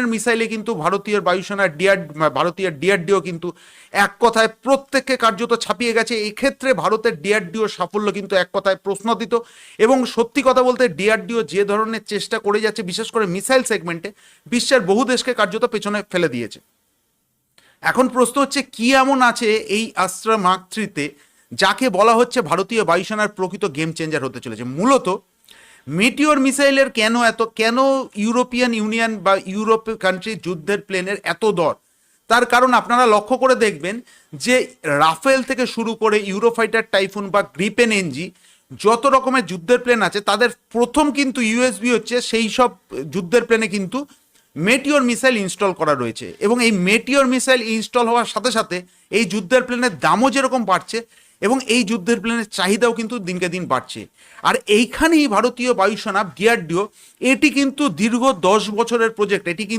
ধরনের মিসাইলে কিন্তু ভারতীয় ডিআরডিও কিন্তু এক কথায় প্রত্যেককে কার্যত ছাপিয়ে গেছে। এই ক্ষেত্রে ভারতের ডিআরডিও সাফল্য কিন্তু এক কথায় প্রশ্নদিত, এবং সত্যি কথা বলতে ডিআরডিও যে ধরনের চেষ্টা করে যাচ্ছে বিশেষ করে মিসাইল সেগমেন্টে বিশ্বের বহু দেশকে কার্যত পেছনে ফেলে দিয়েছে। এখন প্রশ্ন হচ্ছে কি এমন আছে এই অস্ত্র মার্ক থ্রিতে যাকে বলা হচ্ছে ভারতীয় বায়ুসেনার প্রকৃত গেম চেঞ্জার হতে চলেছে। মূলত মেটিওর মিসাইলের কেন ইউরোপিয়ান ইউনিয়ন বা ইউরোপীয় কান্ট্রি যুদ্ধের প্লেনের এত দর, তার কারণ আপনারা লক্ষ্য করে দেখবেন যে রাফেল থেকে শুরু করে ইউরোফাইটার টাইফুন বা গ্রিপেন এনজি যত রকমের যুদ্ধের প্লেন আছে তাদের প্রথম কিন্তু ইউএসবি হচ্ছে সেই সব যুদ্ধের প্লেনে কিন্তু মেটিওর মিসাইল ইনস্টল করা রয়েছে, এবং এই মেটিওর মিসাইল ইনস্টল হওয়ার সাথে সাথে এই যুদ্ধের প্লেনের দামও যেরকম বাড়ছে এবং এই যুদ্ধের প্লেনের চাহিদাও কিন্তু দিনকে দিন বাড়ছে। আর এইখানেই ভারতীয় বায়ুসেনা ডিআরডিও এটি কিন্তু দীর্ঘ 10 বছরের প্রজেক্ট, এটি